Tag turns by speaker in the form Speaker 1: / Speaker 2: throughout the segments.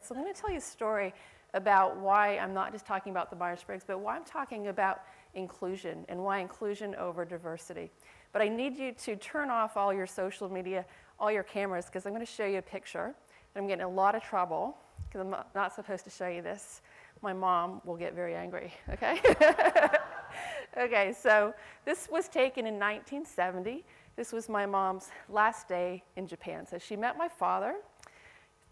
Speaker 1: So I'm going to tell you a story about why I'm not just talking about the Myers-Briggs, but why I'm talking about inclusion and why inclusion over diversity. But I need you to turn off all your social media, all your cameras, because I'm going to show you a picture. And I'm getting in a lot of trouble because I'm not supposed to show you this. My mom will get very angry, okay? Okay, so this was taken in 1970. This was my mom's last day in Japan. So she met my father,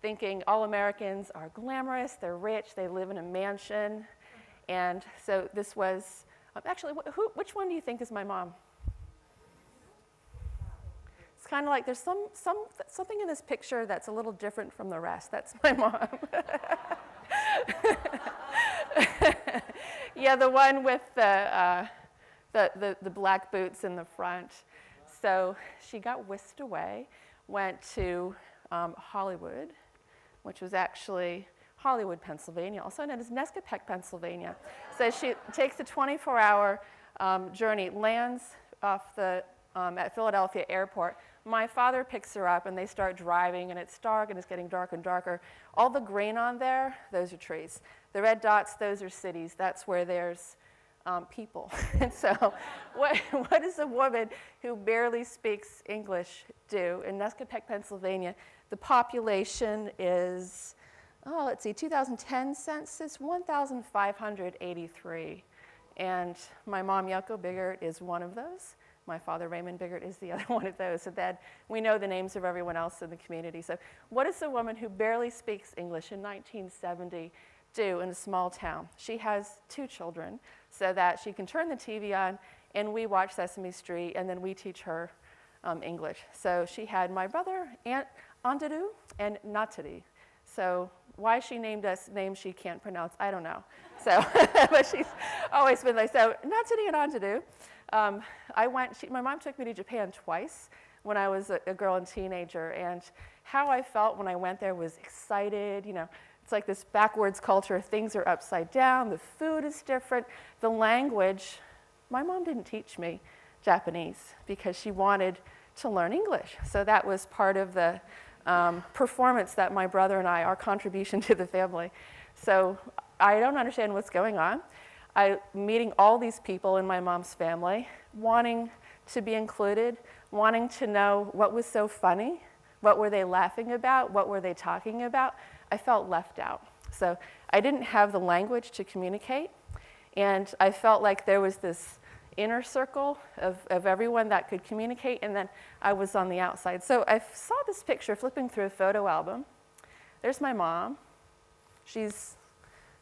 Speaker 1: thinking all Americans are glamorous, they're rich, they live in a mansion. And so this was, actually, which one do you think is my mom? It's kind of like there's something in this picture that's a little different from the rest. That's my mom. Yeah, the one with the black boots in the front. So she got whisked away, went to Hollywood, which was actually Hollywood, Pennsylvania, also known as Nescapec, Pennsylvania. So she takes a 24-hour journey, lands off at Philadelphia Airport. My father picks her up, and they start driving, and it's dark, and it's getting darker and darker. All the green on there, those are trees. The red dots, those are cities. That's where there's people. And so what does a woman who barely speaks English do? In Nescapec, Pennsylvania, the population is, let's see, 2010 census, 1,583. And my mom, Yoko Bigart, is one of those. My father, Raymond Bigart, is the other one of those. So that we know the names of everyone else in the community. So what does a woman who barely speaks English in 1970 do in a small town? She has 2 children so that she can turn the TV on and we watch Sesame Street and then we teach her English. So she had my brother, Aunt Andrew, and Natalie. So why she named us names she can't pronounce, I don't know. So, but she's always been like, so Natalie and Andrew. My mom took me to Japan twice when I was a girl and teenager, and how I felt when I went there was excited. You know, it's like this backwards culture. Things are upside down. The food is different. The language, my mom didn't teach me Japanese because she wanted to learn English. So that was part of the performance that my brother and I, our contribution to the family. So I don't understand what's going on. I'm meeting all these people in my mom's family, wanting to be included, wanting to know what was so funny, what were they laughing about, what were they talking about. I felt left out. So I didn't have the language to communicate, and I felt like there was this inner circle of everyone that could communicate, and then I was on the outside. So I saw this picture flipping through a photo album. There's my mom. She's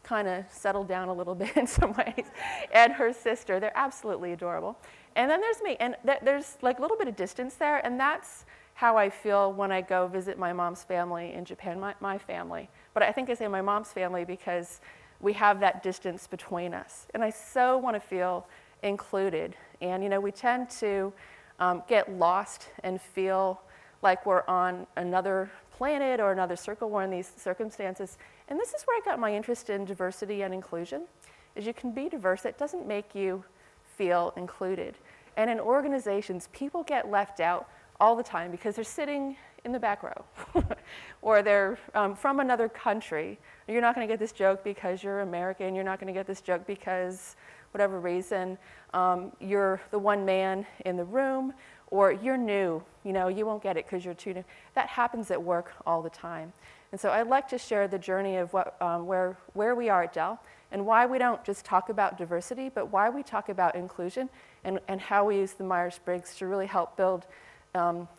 Speaker 1: kind of settled down a little bit in some ways, and her sister. They're absolutely adorable. And then there's me, and there's like a little bit of distance there, and that's how I feel when I go visit my mom's family in Japan, my family. But I think I say my mom's family because we have that distance between us. And I so want to feel included. And you know, we tend to get lost and feel like we're on another planet or another circle. We're in these circumstances. And this is where I got my interest in diversity and inclusion, is you can be diverse. It doesn't make you feel included. And in organizations, people get left out all the time because they're sitting in the back row or they're from another country. You're not going to get this joke because you're American. You're not going to get this joke because whatever reason, you're the one man in the room, or you're new. You know, you won't get it because you're too new. That happens at work all the time. And so I'd like to share the journey of where we are at Dell and why we don't just talk about diversity, but why we talk about inclusion and how we use the Myers-Briggs to really help build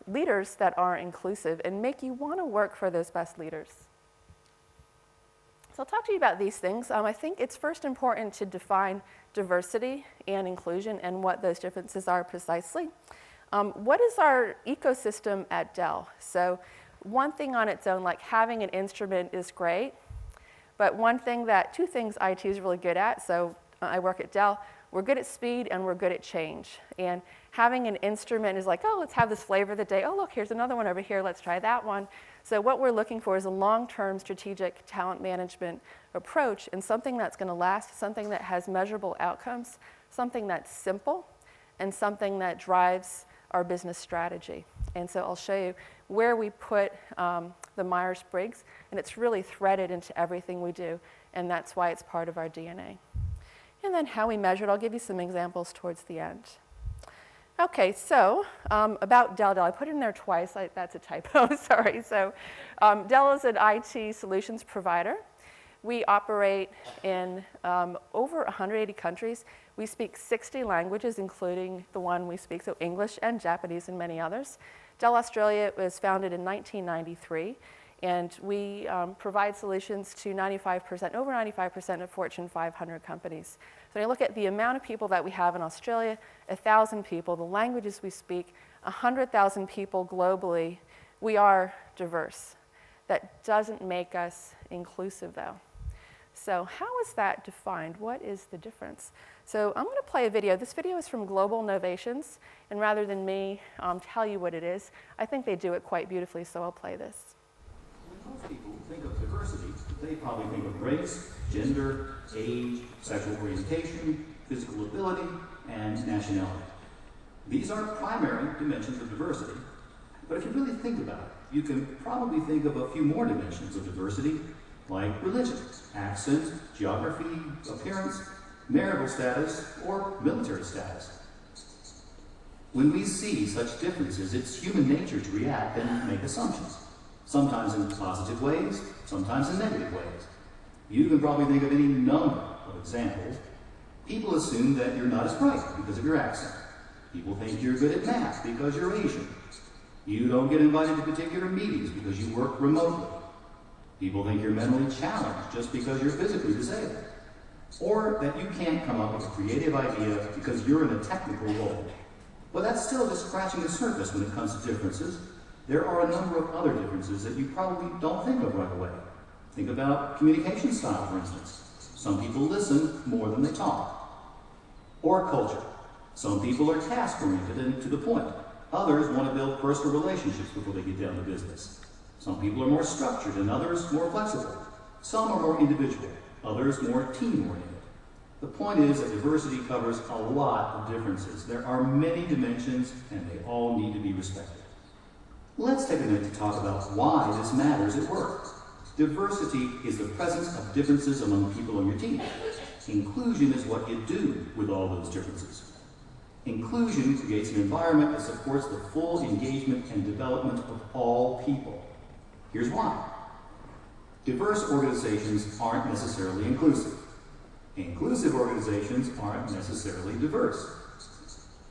Speaker 1: leaders that are inclusive and make you want to work for those best leaders. So I'll talk to you about these things. I think it's first important to define diversity and inclusion and what those differences are precisely. What is our ecosystem at Dell? So one thing on its own, like having an instrument is great, but two things IT is really good at, so I work at Dell, we're good at speed and we're good at change. And having an instrument is like, oh, let's have this flavor of the day. Oh, look, here's another one over here. Let's try that one. So what we're looking for is a long-term strategic talent management approach and something that's going to last, something that has measurable outcomes, something that's simple, and something that drives our business strategy. And so I'll show you, where we put the Myers-Briggs, and it's really threaded into everything we do, and that's why it's part of our DNA. And then how we measure it, I'll give you some examples towards the end. Okay, so about Dell. I put it in there twice. That's a typo, sorry. So Dell is an IT solutions provider. We operate in over 180 countries. We speak 60 languages, including the one we speak, so English and Japanese and many others. Dell Australia was founded in 1993, and we provide solutions to over 95% of Fortune 500 companies. So when you look at the amount of people that we have in Australia, 1,000 people, the languages we speak, 100,000 people globally, we are diverse. That doesn't make us inclusive, though. So how is that defined? What is the difference? So I'm going to play a video. This video is from Global Novations, and rather than me tell you what it is, I think they do it quite beautifully, so I'll play this.
Speaker 2: When most people think of diversity, they probably think of race, gender, age, sexual orientation, physical ability, and nationality. These are primary dimensions of diversity, but if you really think about it, you can probably think of a few more dimensions of diversity, like religion, accent, geography, appearance, marital status, or military status. When we see such differences, it's human nature to react and make assumptions, sometimes in positive ways, sometimes in negative ways. You can probably think of any number of examples. People assume that you're not as bright because of your accent. People think you're good at math because you're Asian. You don't get invited to particular meetings because you work remotely. People think you're mentally challenged just because you're physically disabled. Or that you can't come up with a creative idea because you're in a technical role. But that's still just scratching the surface when it comes to differences. There are a number of other differences that you probably don't think of right away. Think about communication style, for instance. Some people listen more than they talk. Or culture. Some people are task-oriented and to the point. Others want to build personal relationships before they get down to business. Some people are more structured and others more flexible. Some are more individual, others more team-oriented. The point is that diversity covers a lot of differences. There are many dimensions and they all need to be respected. Let's take a minute to talk about why this matters at work. Diversity is the presence of differences among people on your team. Inclusion is what you do with all those differences. Inclusion creates an environment that supports the full engagement and development of all people. Here's why. Diverse organizations aren't necessarily inclusive. Inclusive organizations aren't necessarily diverse.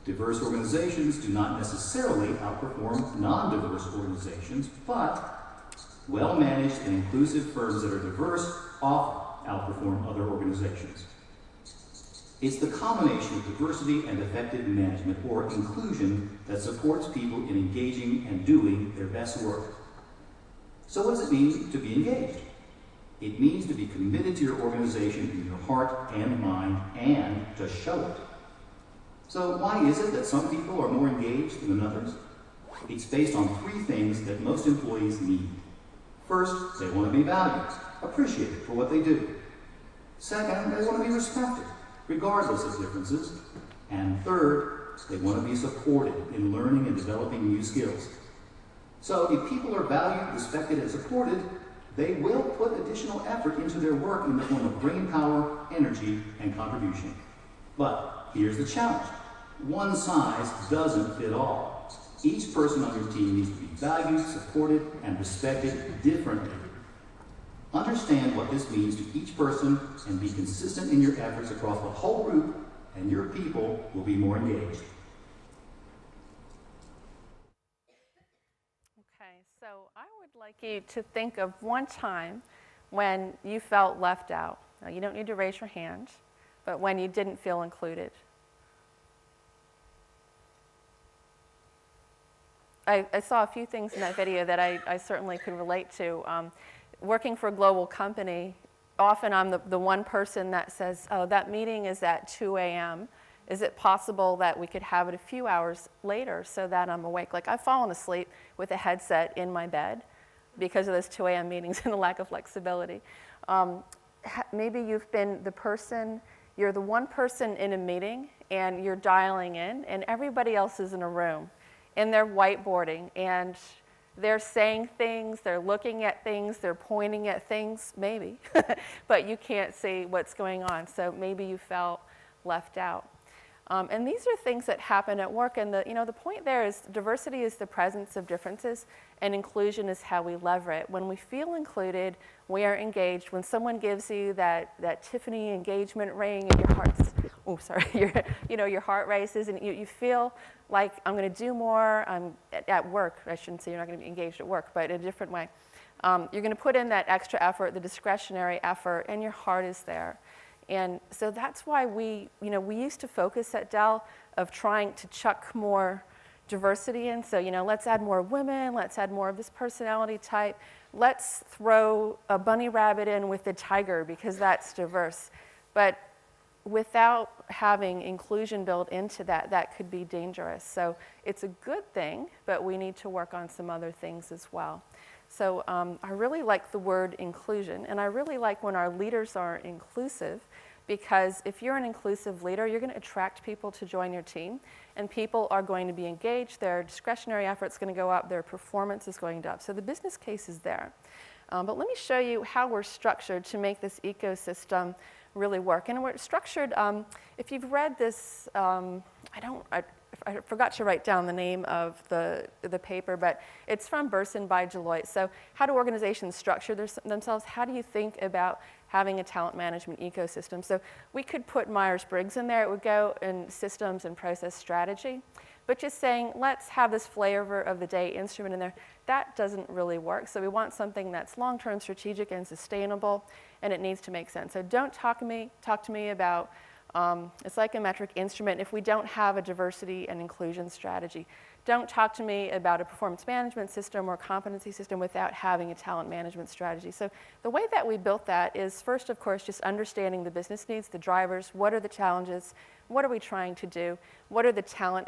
Speaker 2: Diverse organizations do not necessarily outperform non-diverse organizations, but well-managed and inclusive firms that are diverse often outperform other organizations. It's the combination of diversity and effective management, or inclusion, that supports people in engaging and doing their best work. So what does it mean to be engaged? It means to be committed to your organization in your heart and mind, and to show it. So why is it that some people are more engaged than others? It's based on three things that most employees need. First, they want to be valued, appreciated for what they do. Second, they want to be respected, regardless of differences. And third, they want to be supported in learning and developing new skills. So if people are valued, respected, and supported, they will put additional effort into their work in the form of brain power, energy, and contribution. But here's the challenge. One size doesn't fit all. Each person on your team needs to be valued, supported, and respected differently. Understand what this means to each person and be consistent in your efforts across the whole group, and your people will be more engaged.
Speaker 1: Okay, so I would like you to think of one time when you felt left out. Now, you don't need to raise your hand, but when you didn't feel included. I saw a few things in that video that I certainly could relate to. Working for a global company, often I'm the one person that says, oh, that meeting is at 2 a.m. Is it possible that we could have it a few hours later so that I'm awake? Like, I've fallen asleep with a headset in my bed because of those 2 a.m. meetings and the lack of flexibility. Maybe you've been you're the one person in a meeting and you're dialing in and everybody else is in a room and they're whiteboarding and they're saying things, they're looking at things, they're pointing at things, maybe, but you can't see what's going on. So maybe you felt left out. And these are things that happen at work, and the point there is diversity is the presence of differences, and inclusion is how we lever it. When we feel included, we are engaged. When someone gives you that Tiffany engagement ring, and your heart's, your heart races, and you feel like I'm going to do more. At work, I shouldn't say you're not going to be engaged at work, but in a different way. You're going to put in that extra effort, the discretionary effort, and your heart is there. And so that's why we used to focus at Dell of trying to chuck more diversity in. So, let's add more women, let's add more of this personality type. Let's throw a bunny rabbit in with the tiger because that's diverse. But without having inclusion built into that, that could be dangerous. So it's a good thing, but we need to work on some other things as well. So I really like the word inclusion, and I really like when our leaders are inclusive, because if you're an inclusive leader, you're going to attract people to join your team, and people are going to be engaged, their discretionary effort's going to go up, their performance is going to up. So the business case is there. But let me show you how we're structured to make this ecosystem really work. And we're structured, if you've read this, I forgot to write down the name of the paper, but it's from Burson by Deloitte. So how do organizations structure themselves? How do you think about having a talent management ecosystem? So we could put Myers-Briggs in there. It would go in systems and process strategy. But just saying, let's have this flavor of the day instrument in there, that doesn't really work. So we want something that's long-term, strategic, and sustainable, and it needs to make sense. So don't talk to me about a psychometric instrument if we don't have a diversity and inclusion strategy. Don't talk to me about a performance management system or competency system without having a talent management strategy. So the way that we built that is first, of course, just understanding the business needs, the drivers, what are the challenges, what are we trying to do, what are the talent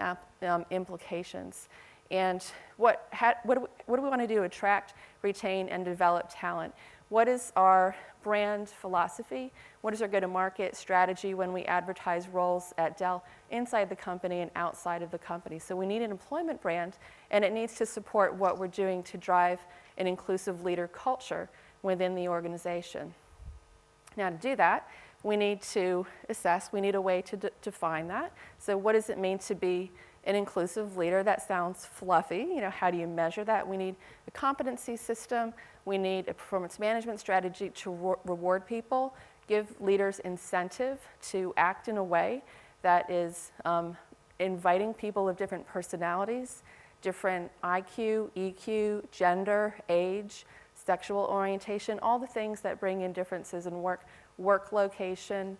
Speaker 1: implications, and what do we want to do to attract, retain, and develop talent? What is our brand philosophy? What is our go-to-market strategy when we advertise roles at Dell inside the company and outside of the company? So we need an employment brand, and it needs to support what we're doing to drive an inclusive leader culture within the organization. Now, to do that, we need to assess, we need a way to define that. So what does it mean to be an inclusive leader? That sounds fluffy. How do you measure that? We need a competency system. We need a performance management strategy to reward people, give leaders incentive to act in a way that is inviting people of different personalities, different IQ, EQ, gender, age, sexual orientation, all the things that bring in differences in work location,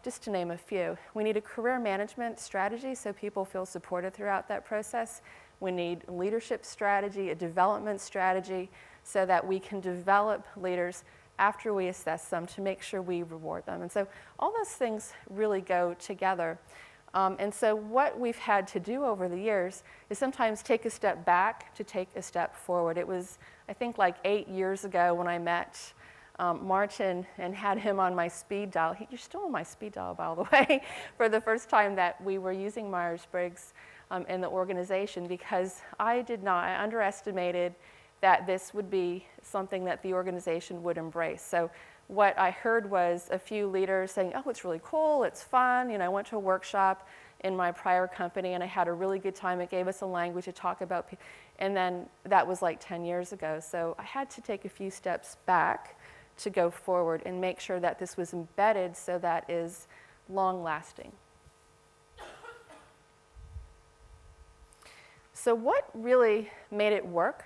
Speaker 1: just to name a few. We need a career management strategy so people feel supported throughout that process. We need a leadership strategy, a development strategy, so that we can develop leaders after we assess them to make sure we reward them. And so all those things really go together. And so what we've had to do over the years is sometimes take a step back to take a step forward. It was, I think, like 8 years ago when I met Martin and had him on my speed dial. You're still on my speed dial, by the way, for the first time that we were using Myers-Briggs in the organization, because I underestimated that this would be something that the organization would embrace. So what I heard was a few leaders saying, oh, it's really cool, it's fun. I went to a workshop in my prior company and I had a really good time. It gave us a language to talk about. And then that was like 10 years ago. So I had to take a few steps back to go forward and make sure that this was embedded so that is long lasting. So what really made it work?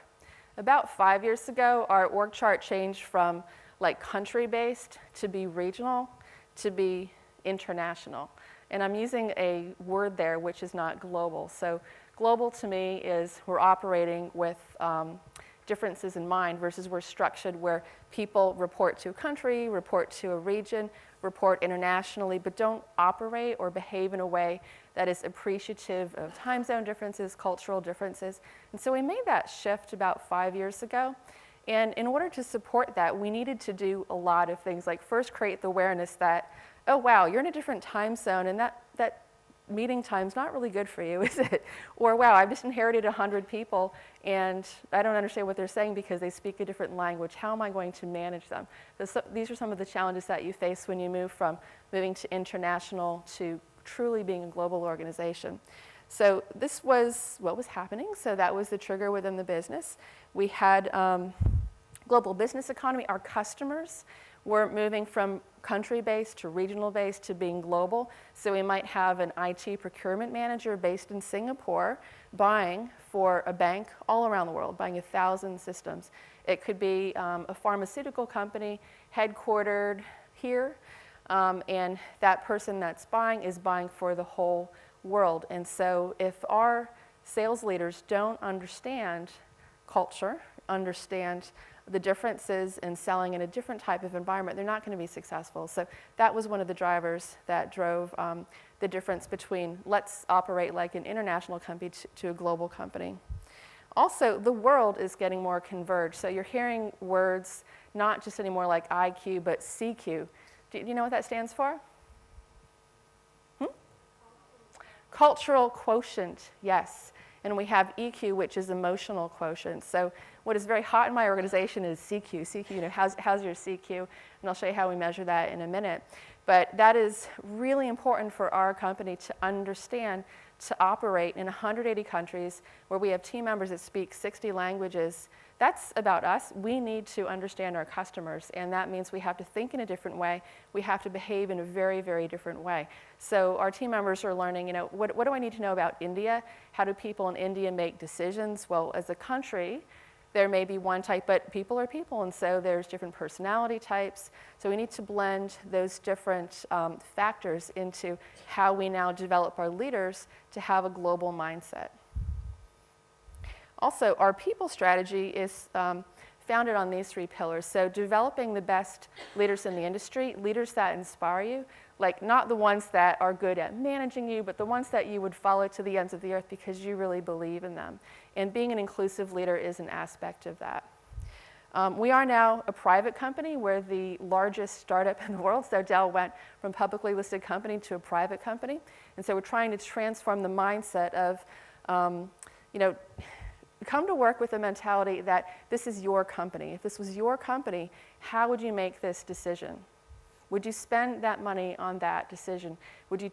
Speaker 1: About 5 years ago, our org chart changed from like country-based to be regional to be international. And I'm using a word there which is not global. So global to me is we're operating with differences in mind versus we're structured where people report to a country, report to a region, report internationally, but don't operate or behave in a way that is appreciative of time zone differences, cultural differences. And so we made that shift about 5 years ago. And in order to support that, we needed to do a lot of things, like first create the awareness that, oh wow, you're in a different time zone, and that meeting time's not really good for you, is it? Or, wow, I've just inherited 100 people and I don't understand what they're saying because they speak a different language. How am I going to manage them? These are some of the challenges that you face when you move from moving to international to truly being a global organization. So this was what was happening. So that was the trigger within the business. We had global business economy. Our customers were moving from country-based to regional-based to being global. So we might have an IT procurement manager based in Singapore buying for a bank all around the world, buying 1,000 systems. It could be a pharmaceutical company headquartered here, and that person that's buying is buying for the whole world. And so if our sales leaders don't understand culture, understand the differences in selling in a different type of environment, they're not going to be successful. So that was one of the drivers that drove the difference between let's operate like an international company to a global company. Also, the world is getting more converged. So you're hearing words not just anymore like IQ, but CQ. Do you know what that stands for? Cultural quotient, yes. And we have EQ, which is emotional quotient. So what is very hot in my organization is CQ. CQ, you know, how's your CQ? And I'll show you how we measure that in a minute. But that is really important for our company to understand, to operate in 180 countries where we have team members that speak 60 languages. That's about us. We need to understand our customers, and that means we have to think in a different way. We have to behave in a very, very different way. So our team members are learning, you know, what do I need to know about India? How do people in India make decisions? Well, as a country, there may be one type, but people are people, and so there's different personality types. So we need to blend those different factors into how we now develop our leaders to have a global mindset. Also, our people strategy is founded on these 3 pillars. So developing the best leaders in the industry, leaders that inspire you, like not the ones that are good at managing you, but the ones that you would follow to the ends of the earth because you really believe in them. And being an inclusive leader is an aspect of that. We are now a private company. We're the largest startup in the world. So Dell went from publicly listed company to a private company. And so we're trying to transform the mindset of, you know, come to work with a mentality that this is your company. If this was your company, how would you make this decision? Would you spend that money on that decision? Would you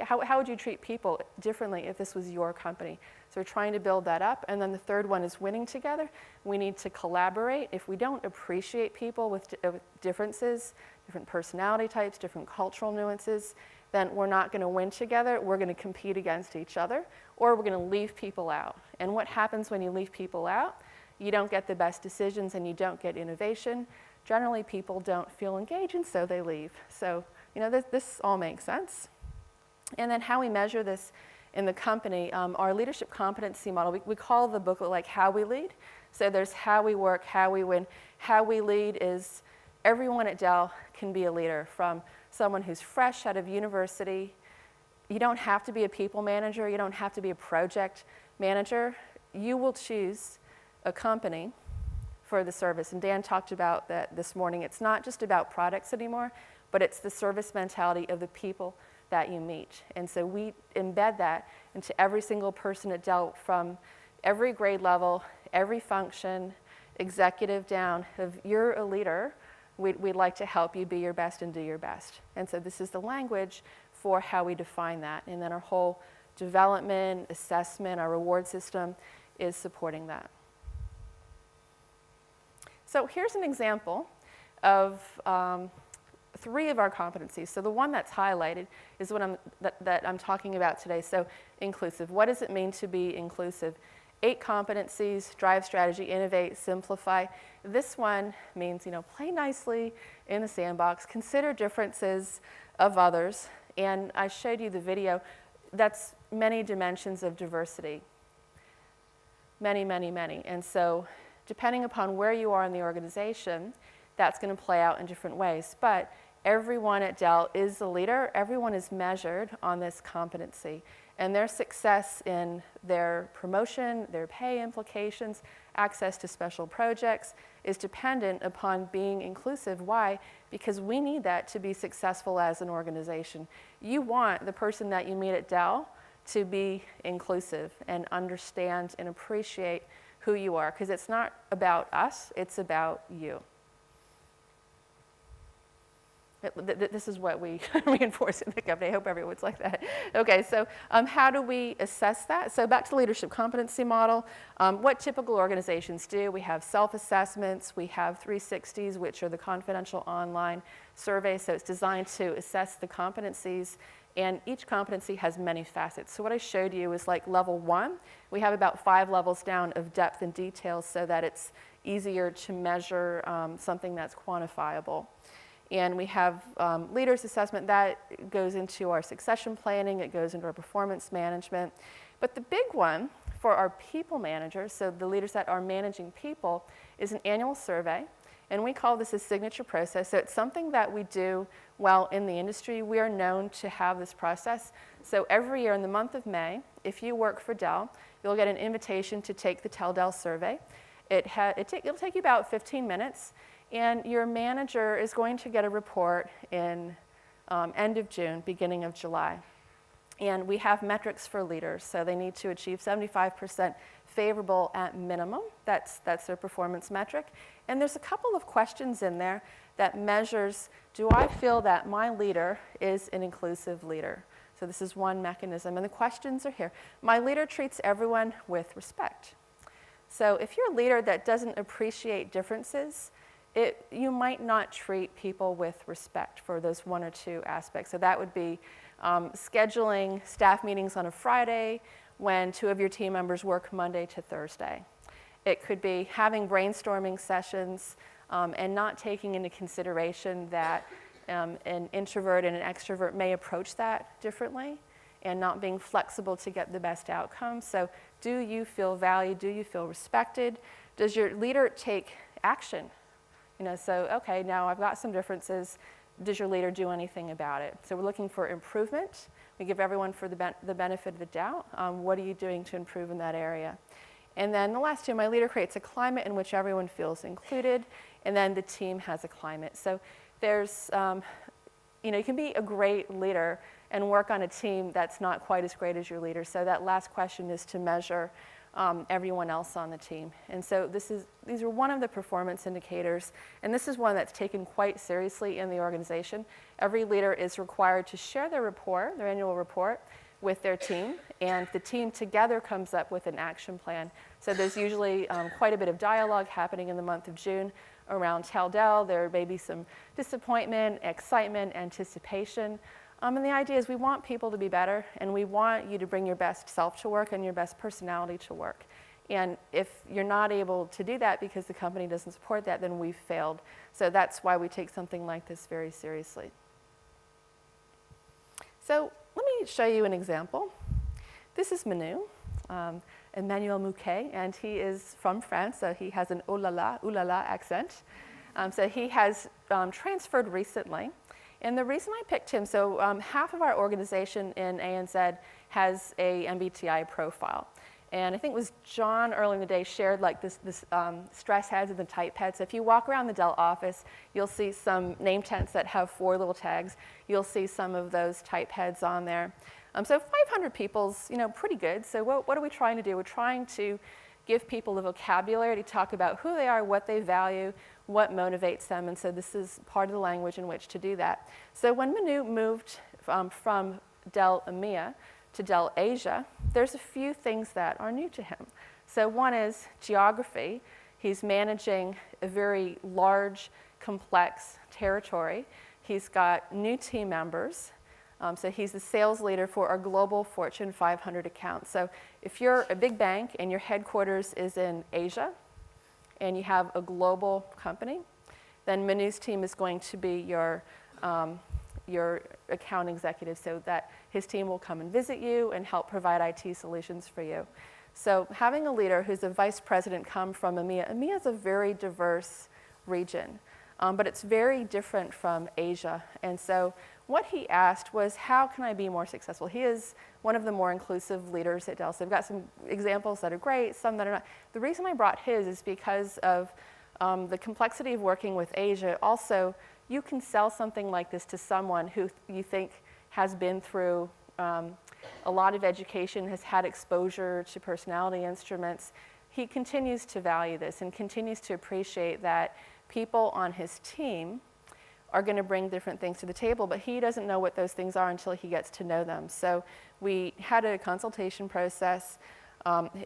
Speaker 1: how would you treat people differently if this was your company? So we're trying to build that up. And then the third one is winning together. We need to collaborate. If we don't appreciate people with differences, different personality types, different cultural nuances, then we're not going to win together. We're going to compete against each other, or we're going to leave people out. And what happens when you leave people out? You don't get the best decisions and you don't get innovation. Generally, people don't feel engaged, and so they leave. So, you know, this all makes sense. And then how we measure this in the company, our leadership competency model, we call the booklet like How We Lead. So there's how we work, how we win. How we lead is everyone at Dell can be a leader, from someone who's fresh out of university. You don't have to be a people manager. You don't have to be a project manager. You will choose a company for the service. And Dan talked about that this morning. It's not just about products anymore, but it's the service mentality of the people that you meet. And so we embed that into every single person at Dell, from every grade level, every function, executive down. If you're a leader, we'd like to help you be your best and do your best. And so this is the language for how we define that. And then our whole development, assessment, our reward system is supporting that. So here's an example of 3 of our competencies. So the one that's highlighted is what that I'm talking about today. So inclusive. What does it mean to be inclusive? 8 competencies: drive strategy, innovate, simplify. This one means, you know, play nicely in the sandbox, consider differences of others. And I showed you the video. That's many dimensions of diversity. Many, many, many. And so depending upon where you are in the organization, that's going to play out in different ways. But everyone at Dell is a leader. Everyone is measured on this competency. And their success in their promotion, their pay implications, access to special projects is dependent upon being inclusive. Why? Because we need that to be successful as an organization. You want the person that you meet at Dell to be inclusive and understand and appreciate who you are, because it's not about us, it's about you. This is what we reinforce in the company. I hope everyone's like that. Okay, so how do we assess that? So back to the leadership competency model. What typical organizations do, we have self-assessments, we have 360s, which are the confidential online surveys. So it's designed to assess the competencies, and each competency has many facets. So what I showed you is like level 1. We have about 5 levels down of depth and detail so that it's easier to measure something that's quantifiable. And we have leaders assessment that goes into our succession planning, it goes into our performance management. But the big one for our people managers, so the leaders that are managing people, is an annual survey. And we call this a signature process. So it's something that we do well in the industry. We are known to have this process. So every year in the month of May, if you work for Dell, you'll get an invitation to take the Tell Dell survey. It'll take you about 15 minutes. And your manager is going to get a report in end of June, beginning of July. And we have metrics for leaders. So they need to achieve 75% favorable at minimum. That's their performance metric. And there's a couple of questions in there that measures, do I feel that my leader is an inclusive leader? So this is one mechanism. And the questions are here. My leader treats everyone with respect. So if you're a leader that doesn't appreciate differences, you might not treat people with respect for those 1 or 2 aspects. So that would be scheduling staff meetings on a Friday when 2 of your team members work Monday to Thursday. It could be having brainstorming sessions and not taking into consideration that an introvert and an extrovert may approach that differently, and not being flexible to get the best outcome. So do you feel valued? Do you feel respected? Does your leader take action? So, okay, now I've got some differences. Does your leader do anything about it? So we're looking for improvement. We give everyone for the benefit of the doubt. What are you doing to improve in that area? And then the last 2, my leader creates a climate in which everyone feels included, and then the team has a climate. So there's, you can be a great leader and work on a team that's not quite as great as your leader. So that last question is to measure everyone else on the team. And so these are one of the performance indicators, and this is one that's taken quite seriously in the organization. Every leader is required to share their report, their annual report, with their team, and the team together comes up with an action plan. So there's usually quite a bit of dialogue happening in the month of June around Tell Dell. There may be some disappointment, excitement, anticipation. And the idea is we want people to be better, and we want you to bring your best self to work and your best personality to work. And if you're not able to do that because the company doesn't support that, then we've failed. So that's why we take something like this very seriously. So let me show you an example. This is Manu, Emmanuel Mouquet, and he is from France, so he has an ooh la la accent. So he has transferred recently. And the reason I picked him, so half of our organization in ANZ has a MBTI profile. And I think it was John earlier in the day shared like this stress heads and the type heads. So if you walk around the Dell office, you'll see some name tents that have 4 little tags. You'll see some of those type heads on there. So 500 people's, pretty good. So what are we trying to do? We're trying to give people the vocabulary to talk about who they are, what they value, what motivates them, and so this is part of the language in which to do that. So when Manu moved from Dell EMEA to Dell Asia, there's a few things that are new to him. So one is geography. He's managing a very large, complex territory. He's got new team members. So he's the sales leader for our global Fortune 500 accounts. So if you're a big bank and your headquarters is in Asia and you have a global company, then Manu's team is going to be your account executive, so that his team will come and visit you and help provide IT solutions for you. So having a leader who's a vice president come from EMEA, EMEA is a very diverse region. but it's very different from Asia. And so what he asked was, how can I be more successful? He is one of the more inclusive leaders at Dell. So I've got some examples that are great, some that are not. The reason I brought his is because of the complexity of working with Asia. Also, you can sell something like this to someone who you think has been through a lot of education, has had exposure to personality instruments. He continues to value this and continues to appreciate that people on his team are going to bring different things to the table, but he doesn't know what those things are until he gets to know them. So we had a consultation process.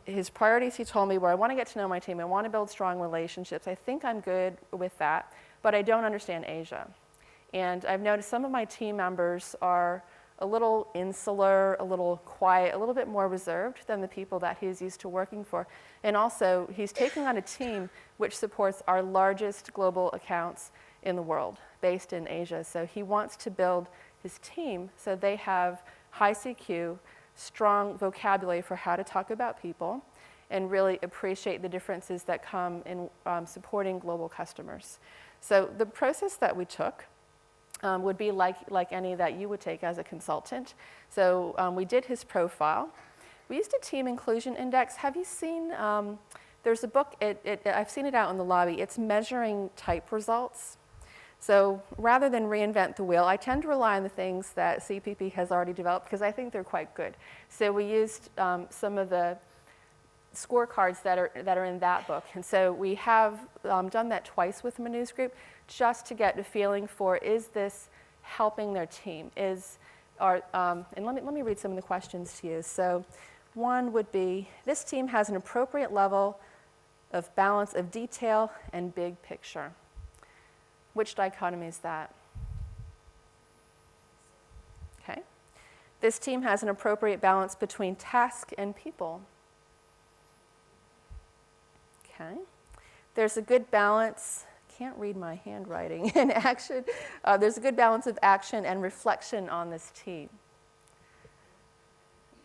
Speaker 1: His priorities, he told me, were I want to get to know my team, I want to build strong relationships, I think I'm good with that, but I don't understand Asia. And I've noticed some of my team members are a little insular, a little quiet, a little bit more reserved than the people that he's used to working for. And also, he's taking on a team which supports our largest global accounts in the world, based in Asia. So he wants to build his team so they have high CQ, strong vocabulary for how to talk about people, and really appreciate the differences that come in supporting global customers. So the process that we took would be like any that you would take as a consultant. So we did his profile. We used a team inclusion index. Have you seen, there's a book, I've seen it out in the lobby. It's measuring type results. So rather than reinvent the wheel, I tend to rely on the things that CPP has already developed because I think they're quite good. So we used some of the scorecards that are in that book. And so we have done that twice with Manu's group just to get the feeling for, is this helping their team? And let me read some of the questions to you. So one would be, this team has an appropriate level of balance of detail and big picture. Which dichotomy is that? Okay. This team has an appropriate balance between task and people. Okay. There's a good balance, can't read my handwriting, in action. There's a good balance of action and reflection on this team.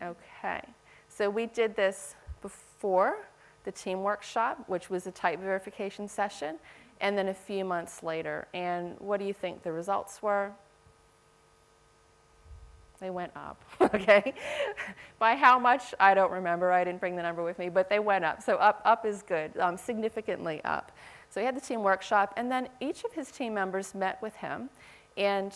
Speaker 1: Okay. So we did this before the team workshop, which was a type verification session, and then a few months later. And what do you think the results were? They went up, okay? By how much, I don't remember. I didn't bring the number with me, but they went up. So up is good, significantly up. So he had the team workshop, and then each of his team members met with him and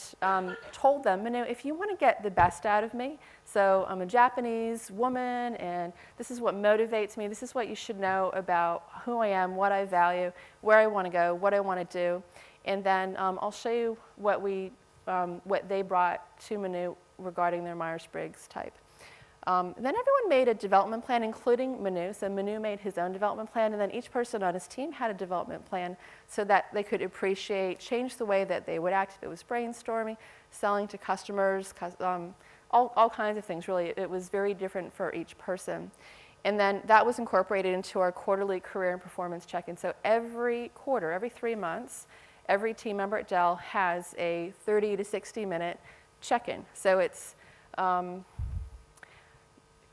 Speaker 1: told them, Manu, if you want to get the best out of me, so I'm a Japanese woman, and this is what motivates me, this is what you should know about who I am, what I value, where I want to go, what I want to do, and then I'll show you what they brought to Manu regarding their Myers-Briggs type. Then everyone made a development plan, including Manu. So Manu made his own development plan, and then each person on his team had a development plan so that they could appreciate, change the way that they would act if it was brainstorming, selling to customers, all kinds of things, really. It was very different for each person. And then that was incorporated into our quarterly career and performance check-in. So every quarter, every 3 months, every team member at Dell has a 30 to 60-minute check-in. So it's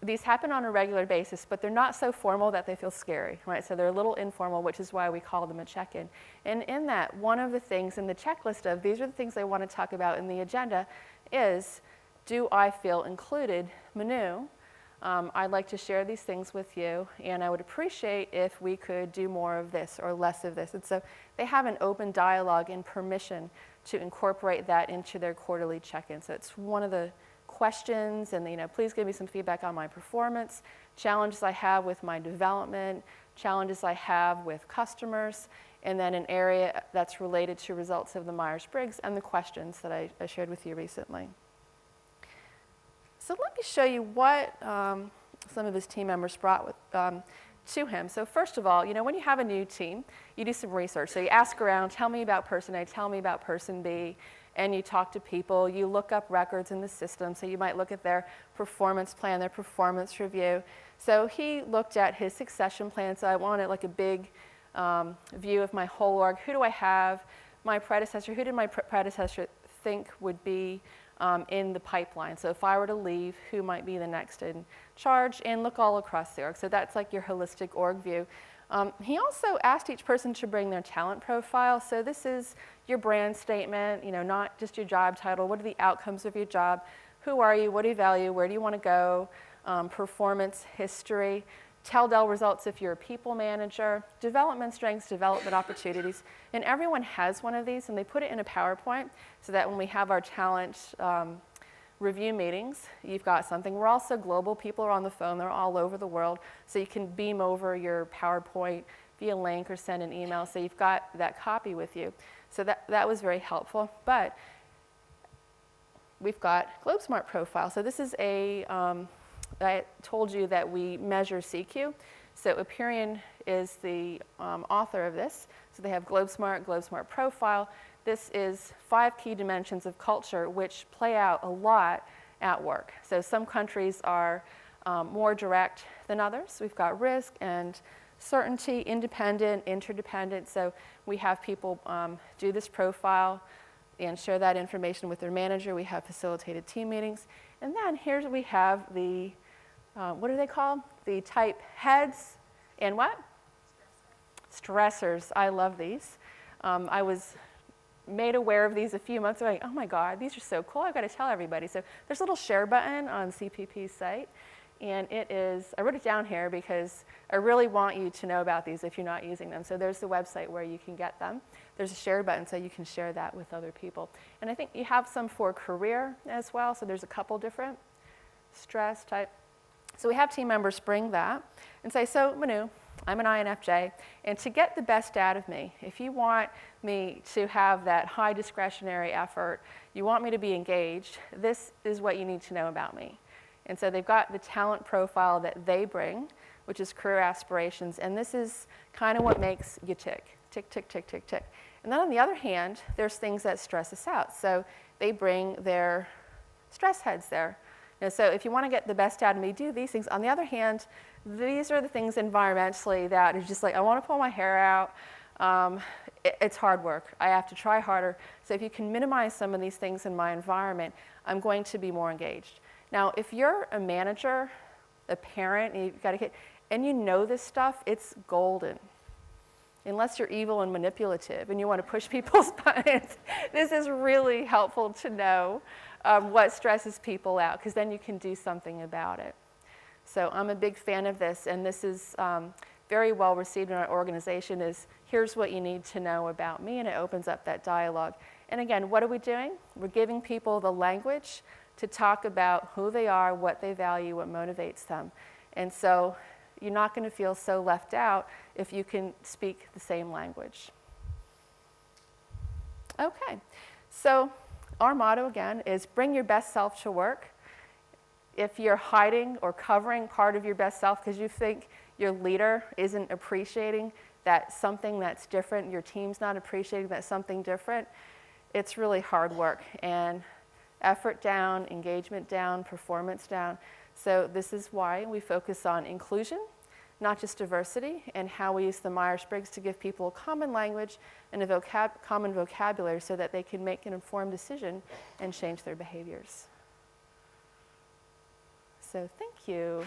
Speaker 1: these happen on a regular basis, but they're not so formal that they feel scary, right? So they're a little informal, which is why we call them a check-in. And in that, one of the things in the checklist of these are the things I want to talk about in the agenda is, do I feel included? Manu, I'd like to share these things with you, and I would appreciate if we could do more of this or less of this. And so they have an open dialogue and permission to incorporate that into their quarterly check-in. So it's one of the questions, and please give me some feedback on my performance, challenges I have with my development, challenges I have with customers, and then an area that's related to results of the Myers-Briggs and the questions that I shared with you recently. So let me show you what some of his team members brought with, to him. So first of all, when you have a new team, you do some research. So you ask around, tell me about person A, tell me about person B, and you talk to people. You look up records in the system. So you might look at their performance plan, their performance review. So he looked at his succession plan. So I wanted like a big view of my whole org. Who do I have? My predecessor. Who did my predecessor think would be in the pipeline? So if I were to leave, who might be the next in charge? And look all across the org. So that's like your holistic org view. He also asked each person to bring their talent profile. So this is your brand statement, not just your job title. What are the outcomes of your job? Who are you? What do you value? Where do you want to go? Performance history. Tell Dell results if you're a people manager. Development strengths, development opportunities. And everyone has one of these, and they put it in a PowerPoint so that when we have our talent review meetings, you've got something. We're also global. People are on the phone. They're all over the world. So you can beam over your PowerPoint via link or send an email. So you've got that copy with you. So that was very helpful. But we've got GlobeSmart profile. So this is I told you that we measure CQ. So Aperion is the author of this. So they have GlobeSmart profile. This is 5 key dimensions of culture which play out a lot at work. So some countries are more direct than others. We've got risk and certainty, independent, interdependent. So we have people do this profile and share that information with their manager. We have facilitated team meetings. And then here we have the, what are they called? The type heads and what? Stressors. I love these. I was made aware of these a few months ago. Like, oh my God, these are so cool. I've got to tell everybody. So there's a little share button on CPP's site. And it is, I wrote it down here because I really want you to know about these if you're not using them. So there's the website where you can get them. There's a share button so you can share that with other people. And I think you have some for career as well. So there's a couple different stress type. So we have team members bring that and say, so Manu, I'm an INFJ, and to get the best out of me, if you want me to have that high discretionary effort, you want me to be engaged, this is what you need to know about me. And so they've got the talent profile that they bring, which is career aspirations, and this is kind of what makes you tick, tick, tick, tick, tick, tick. And then on the other hand, there's things that stress us out. So they bring their stress heads there. So if you want to get the best out of me, do these things. On the other hand, these are the things environmentally that is just like, I want to pull my hair out. It's hard work. I have to try harder. So if you can minimize some of these things in my environment, I'm going to be more engaged. Now, if you're a manager, a parent, and you've got a kid, and you know this stuff, it's golden. Unless you're evil and manipulative and you want to push people's buttons, this is really helpful to know what stresses people out, because then you can do something about it. So I'm a big fan of this, and this is very well received in our organization is, here's what you need to know about me, and it opens up that dialogue. And again, what are we doing? We're giving people the language to talk about who they are, what they value, what motivates them. And so you're not going to feel so left out if you can speak the same language. Okay, so our motto again is bring your best self to work. If you're hiding or covering part of your best self because you think your leader isn't appreciating that something that's different, your team's not appreciating that something different, it's really hard work. And effort down, engagement down, performance down. So this is why we focus on inclusion, not just diversity, and how we use the Myers-Briggs to give people a common language and a common vocabulary so that they can make an informed decision and change their behaviors. So thank you.